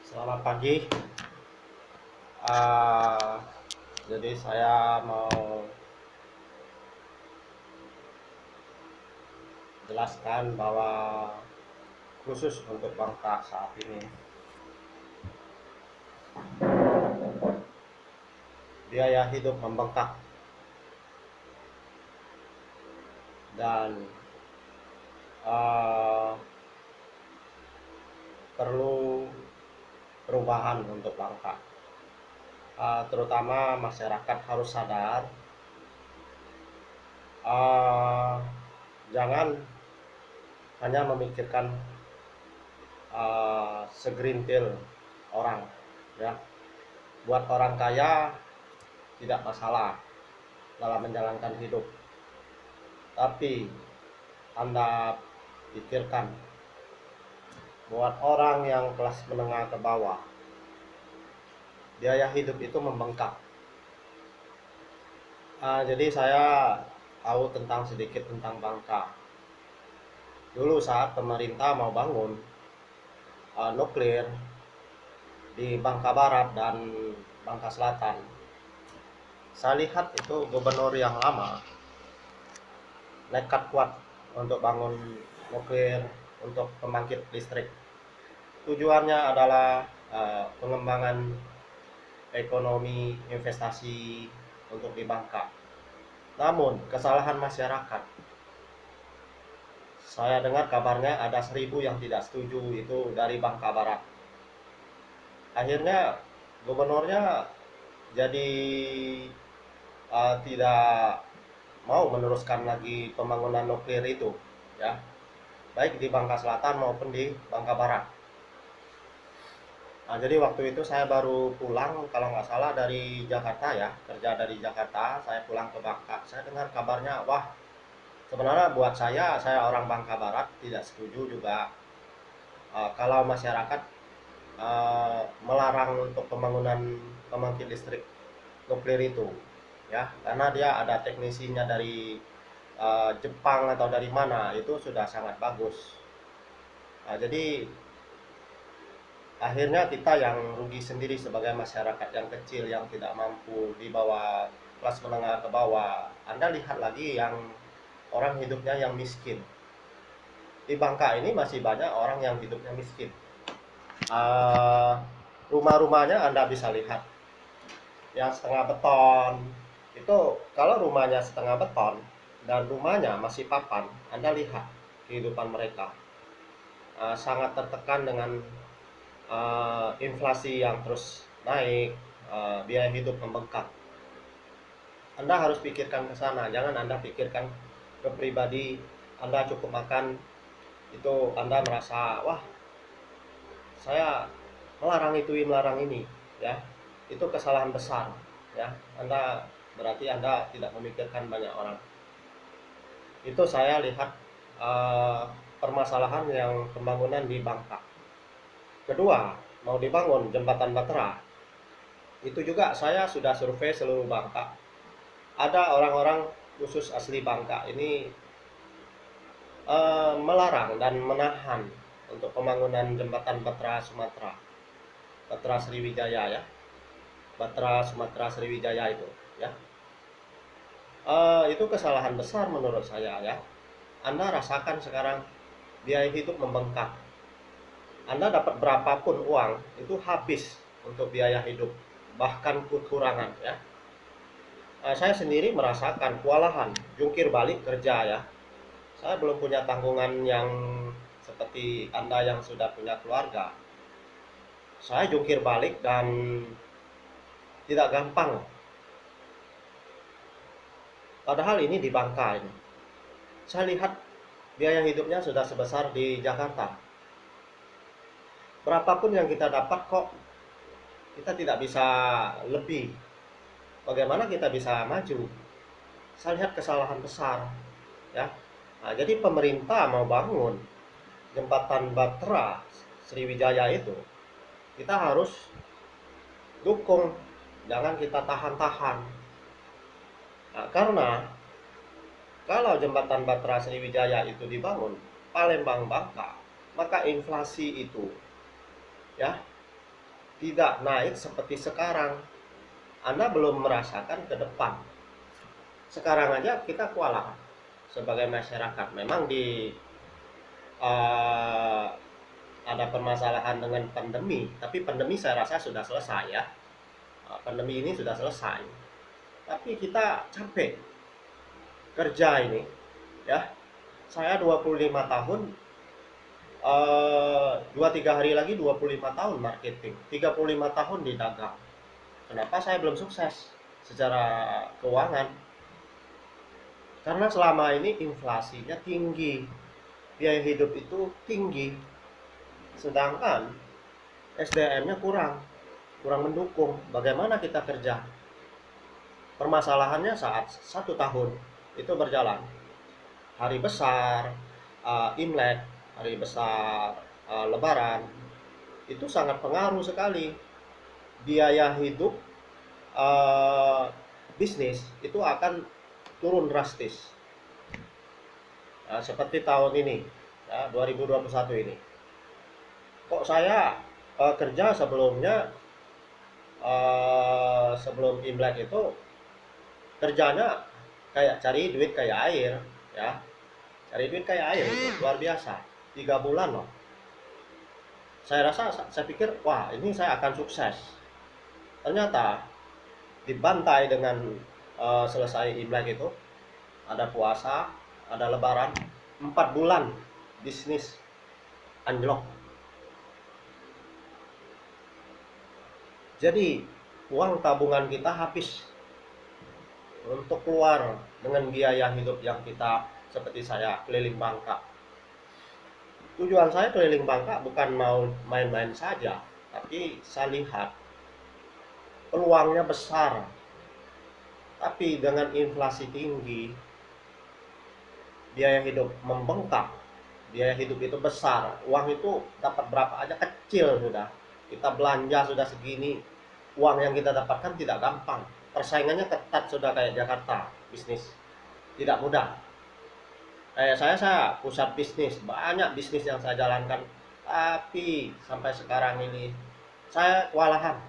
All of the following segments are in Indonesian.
Selamat pagi. Ah, jadi saya mau jelaskan bahwa khusus untuk Bangka saat ini, biaya hidup membengkak dan ah, perlu perubahan untuk Bangka. Terutama masyarakat harus sadar, ah, jangan hanya memikirkan segerintil orang, ya. Buat orang kaya tidak masalah dalam menjalankan hidup. Tapi Anda pikirkan buat orang yang kelas menengah ke bawah, biaya hidup itu membengkak. Jadi saya tahu sedikit tentang Bangka. Dulu saat pemerintah mau bangun nuklir di Bangka Barat dan Bangka Selatan, saya lihat itu gubernur yang lama nekat kuat untuk bangun nuklir untuk pembangkit listrik. Tujuannya adalah pengembangan ekonomi investasi untuk di Bangka. Namun kesalahan masyarakat, saya dengar kabarnya ada 1.000 yang tidak setuju itu dari Bangka Barat. Akhirnya gubernurnya jadi tidak mau meneruskan lagi pembangunan nuklir itu, ya, baik di Bangka Selatan maupun di Bangka Barat. Jadi waktu itu saya baru pulang, kalau nggak salah dari Jakarta, ya, kerja dari Jakarta, saya pulang ke Bangka. Saya dengar kabarnya, wah, sebenarnya buat saya orang Bangka Barat tidak setuju juga kalau masyarakat melarang untuk pembangunan pembangkit listrik nuklir itu, ya, karena dia ada teknisinya dari Jepang atau dari mana, itu sudah sangat bagus. Jadi akhirnya kita yang rugi sendiri sebagai masyarakat yang kecil yang tidak mampu, di bawah kelas menengah ke bawah. Anda lihat lagi yang orang hidupnya yang miskin. Di Bangka ini masih banyak orang yang hidupnya miskin. Uh, Rumah-rumahnya Anda bisa lihat yang setengah beton. Itu kalau rumahnya setengah beton dan rumahnya masih papan, Anda lihat kehidupan mereka sangat tertekan dengan inflasi yang terus naik, biaya hidup membengkak. Anda harus pikirkan ke sana, jangan Anda pikirkan ke pribadi. Anda cukup makan, itu Anda merasa, wah, saya melarang itu, melarang ini, ya. Itu kesalahan besar, ya. Berarti Anda tidak memikirkan banyak orang. Itu saya lihat permasalahan yang pembangunan di Bangka. Kedua, mau dibangun jembatan Batra. Itu juga saya sudah survei seluruh Bangka. Ada orang-orang khusus asli Bangka ini melarang dan menahan untuk pembangunan jembatan Batra Sumatera, Batra Sriwijaya, ya, Batra Sumatera Sriwijaya itu, ya. Itu kesalahan besar menurut saya, ya. Anda rasakan sekarang biaya hidup membengkak. Anda dapat berapapun uang itu habis untuk biaya hidup, bahkan kekurangan, ya. Saya sendiri merasakan kewalahan jungkir balik kerja, ya. Saya belum punya tanggungan yang seperti Anda yang sudah punya keluarga. Saya jungkir balik dan tidak gampang. Padahal ini di Bangka ini. Saya lihat biaya hidupnya sudah sebesar di Jakarta. Berapapun yang kita dapat kok kita tidak bisa lebih. Bagaimana kita bisa maju? Saya lihat kesalahan besar, ya. Jadi pemerintah mau bangun jembatan Batra Sriwijaya itu, kita harus dukung, jangan kita tahan-tahan. Karena kalau jembatan Batra Sriwijaya itu dibangun Palembang Bangka, maka inflasi itu, ya, tidak naik seperti sekarang. Anda belum merasakan ke depan. Sekarang aja kita kewalahan sebagai masyarakat. Memang uh, ada permasalahan dengan pandemi, tapi pandemi saya rasa sudah selesai ya. Pandemi ini sudah selesai. Tapi kita capek kerja ini, ya. Saya 25 tahun, 2-3 hari lagi 25 tahun marketing, 35 tahun di dagang. Kenapa saya belum sukses secara keuangan? Karena selama ini inflasinya tinggi, biaya hidup itu tinggi, sedangkan SDM-nya kurang mendukung. Bagaimana kita kerja? Permasalahannya saat 1 tahun itu berjalan, hari besar, Imlek, hari besar, Lebaran, itu sangat pengaruh sekali. Biaya hidup bisnis itu akan turun drastis. Seperti tahun ini, ya, 2021 ini. Kok saya kerja sebelumnya, sebelum Imlek itu kerjanya kayak cari duit kayak air, ya. Cari duit kayak air itu luar biasa. 3 bulan loh. Saya pikir, wah ini saya akan sukses. Ternyata dibantai dengan selesai Imlek itu, ada puasa, ada Lebaran, 4 bulan bisnis anjlok. Jadi uang tabungan kita habis untuk keluar dengan biaya hidup yang kita, seperti saya keliling Bangka. Tujuan saya keliling Bangka bukan mau main-main saja, tapi saya lihat peluangnya besar. Tapi dengan inflasi tinggi, biaya hidup membengkak, biaya hidup itu besar, uang itu dapat berapa aja kecil sudah. Kita belanja sudah segini, uang yang kita dapatkan tidak gampang. Persaingannya ketat sudah kayak Jakarta, bisnis tidak mudah. Kayak saya pusat bisnis, banyak bisnis yang saya jalankan, tapi sampai sekarang ini saya kewalahan.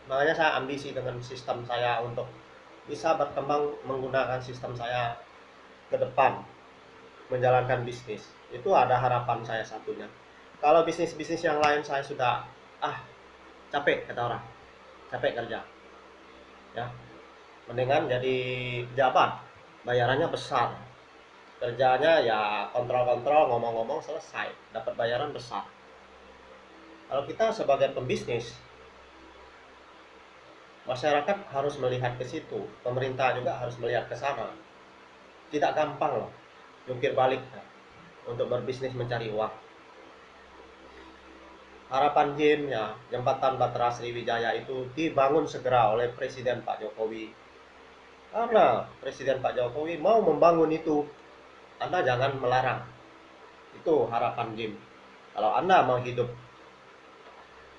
Makanya saya ambisi dengan sistem saya untuk bisa berkembang menggunakan sistem saya ke depan menjalankan bisnis. Itu ada harapan saya satunya. Kalau bisnis-bisnis yang lain saya sudah capek, kata orang, capek kerja, ya. Mendingan jadi pejabat, bayarannya besar, kerjanya ya kontrol-kontrol, ngomong-ngomong, selesai, dapat bayaran besar. Kalau kita sebagai pembisnis, masyarakat harus melihat ke situ, pemerintah juga harus melihat ke sana. Tidak gampang loh jungkir balik untuk berbisnis mencari uang. Harapan Jim-nya, jembatan Batra Sriwijaya itu dibangun segera oleh Presiden Pak Jokowi. Karena Presiden Pak Jokowi mau membangun itu, Anda jangan melarang. Itu harapan Jim. Kalau Anda mau hidup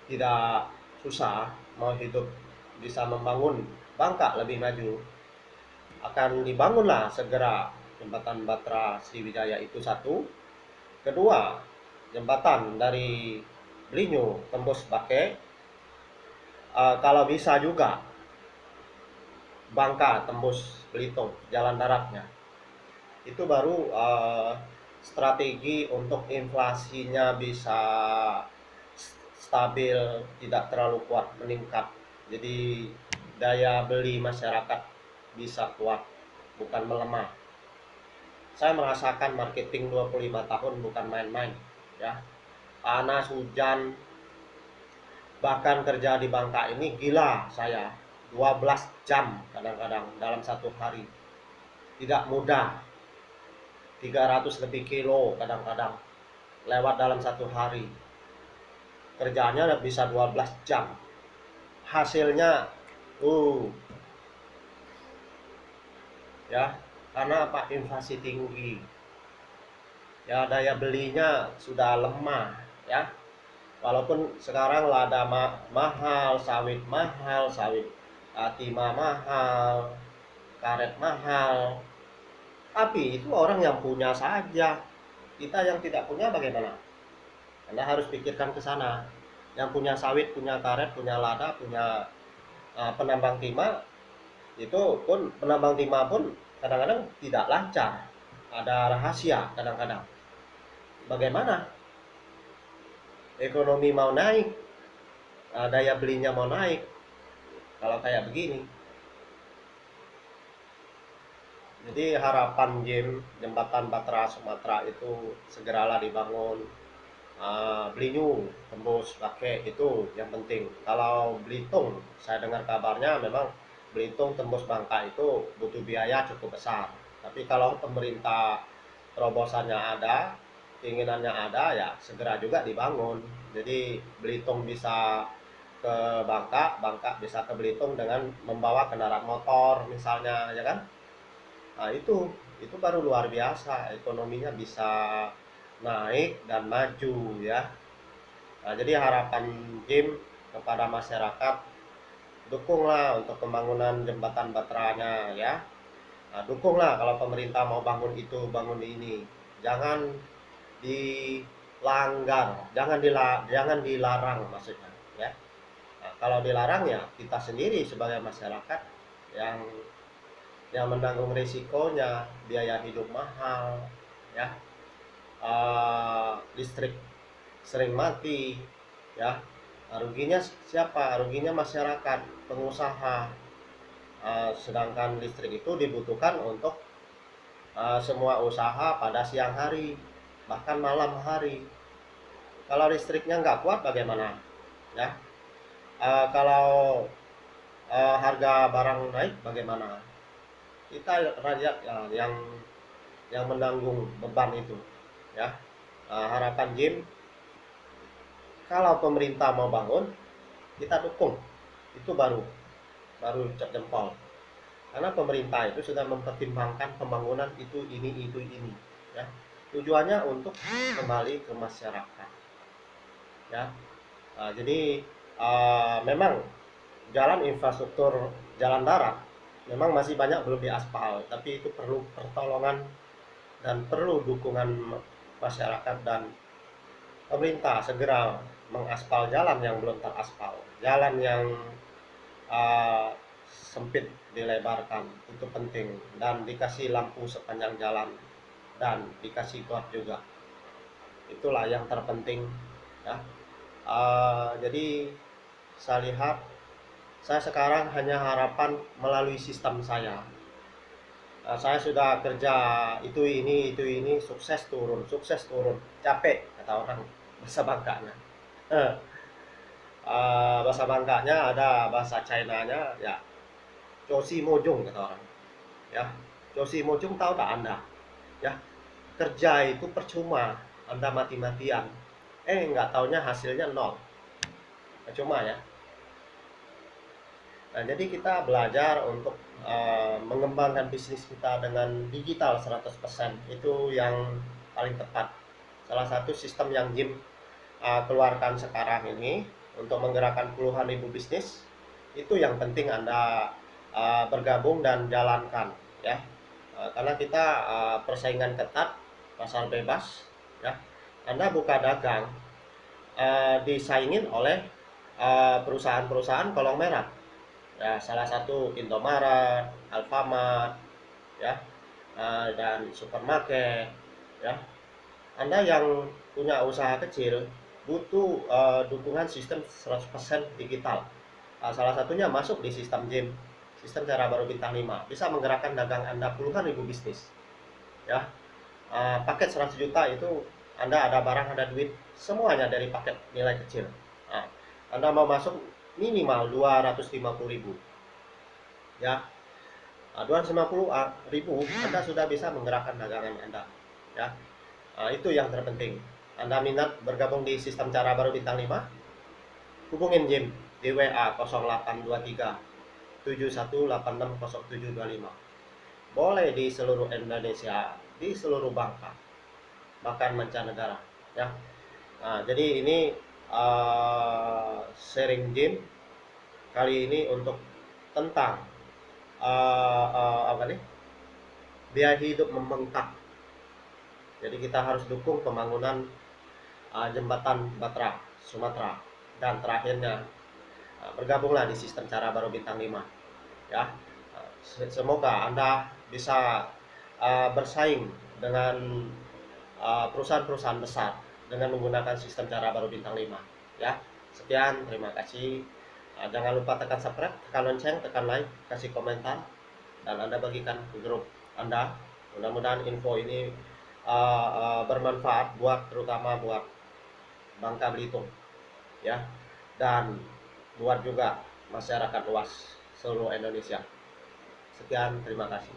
tidak susah, mau hidup bisa membangun Bangka lebih maju, akan dibangunlah segera jembatan Batra Sriwijaya itu satu. Kedua, jembatan dari Belinyu tembus Bake, kalau bisa juga Bangka tembus Belitung, jalan daratnya. Itu baru strategi untuk inflasinya bisa stabil, tidak terlalu kuat meningkat. Jadi daya beli masyarakat bisa kuat, bukan melemah. Saya merasakan marketing 25 tahun bukan main-main, ya. Panas, hujan, bahkan kerja di Bangka ini gila saya, 12 jam kadang-kadang dalam satu hari. Tidak mudah, 300 lebih kilo kadang-kadang lewat dalam satu hari. Kerjanya bisa 12 jam. Hasilnya ya, karena apa? Inflasi tinggi. Ya, daya belinya sudah lemah, ya. Walaupun sekarang lada mahal, sawit timah mahal, karet mahal, tapi itu orang yang punya saja. Kita yang tidak punya bagaimana? Anda harus pikirkan ke sana. yang punya sawit, punya karet, punya lada, punya penambang timah, itu pun penambang timah pun kadang-kadang tidak lancar, ada rahasia kadang-kadang. Bagaimana ekonomi mau naik, daya belinya mau naik kalau kayak begini? Jadi harapan jembatan Batra Sumatera itu segeralah dibangun. Belinyu tembus pakai itu yang penting. Kalau Belitung, saya dengar kabarnya memang Belitung tembus Bangka itu butuh biaya cukup besar. Tapi kalau pemerintah terobosannya ada, keinginannya ada, ya segera juga dibangun. Jadi Belitung bisa ke Bangka, Bangka bisa ke Belitung dengan membawa kendaraan motor misalnya, ya kan? Nah, itu baru luar biasa, ekonominya bisa naik dan maju ya. Nah, jadi harapan Jim kepada masyarakat, dukunglah untuk pembangunan jembatan Batranya ya. Nah, dukunglah kalau pemerintah mau bangun itu, bangun ini. Jangan dilanggar, jangan dilarang maksudnya ya. Nah, kalau dilarang ya kita sendiri sebagai masyarakat yang menanggung risikonya, biaya hidup mahal ya, listrik sering mati ya. Ruginya siapa? Ruginya masyarakat, pengusaha. Sedangkan listrik itu dibutuhkan untuk semua usaha pada siang hari, bahkan malam hari. Kalau listriknya nggak kuat bagaimana ya? Kalau harga barang naik bagaimana? Kita rakyat yang menanggung beban itu ya. Harapan Jim, kalau pemerintah mau bangun kita dukung, itu baru cap jempol, karena pemerintah itu sudah mempertimbangkan pembangunan ini ya, tujuannya untuk kembali ke masyarakat ya. Jadi memang jalan infrastruktur jalan darat memang masih banyak belum diaspal, tapi itu perlu pertolongan dan perlu dukungan masyarakat dan pemerintah segera mengaspal jalan yang belum teraspal, jalan yang uh, sempit dilebarkan, itu penting, dan dikasih lampu sepanjang jalan dan dikasih got juga, itulah yang terpenting ya. Jadi saya lihat, saya sekarang hanya harapan melalui sistem saya. Saya sudah kerja itu ini, sukses turun, capek kata orang bahasa Bangkanya. Bahasa Bangkanya ada, bahasa China-nya ya Chosi Mojung kata orang ya. Chosi Mojung tahu tak Anda ya? Kerja itu percuma, Anda mati-matian, nggak taunya hasilnya nol, percuma ya. Nah, jadi kita belajar untuk mengembangkan bisnis kita dengan digital 100%, itu yang paling tepat. Salah satu sistem yang Jim keluarkan sekarang ini untuk menggerakkan puluhan ribu bisnis, itu yang penting Anda bergabung dan jalankan ya. Karena kita persaingan ketat, pasar bebas ya. Anda buka dagang disaingin oleh perusahaan-perusahaan kolong merah ya, salah satu Indomaret, Alfamart ya, dan supermarket ya. Anda yang punya usaha kecil butuh dukungan sistem 100% digital. Salah satunya masuk di sistem JIM, sistem cara baru bintang 5, bisa menggerakkan dagang Anda puluhan ribu bisnis ya. Paket 100 juta itu Anda ada barang, ada duit, semuanya dari paket nilai kecil. Anda mau masuk minimal 250.000 ya. 250.000 Anda sudah bisa menggerakkan dagangan Anda ya. Itu yang terpenting. Anda minat bergabung di sistem cara baru bintang 5, hubungin Jim di WA 0823 71860725. Boleh di seluruh Indonesia, di seluruh Bangka, bahkan mancanegara ya. Jadi ini sharing Jim kali ini untuk tentang apa nih, biaya hidup membengkak. Jadi kita harus dukung pembangunan jembatan Batra Sumatera Dan terakhirnya, bergabunglah di sistem cara baru bintang 5 ya. Semoga Anda bisa bersaing dengan perusahaan-perusahaan besar dengan menggunakan sistem cara baru bintang 5 ya. Sekian, terima kasih. Jangan lupa tekan subscribe, tekan lonceng, tekan like, kasih komentar, dan Anda bagikan ke grup Anda. Mudah-mudahan info ini bermanfaat terutama buat Bangka Belitung ya, dan buat juga masyarakat luas seluruh Indonesia. Sekian, terima kasih.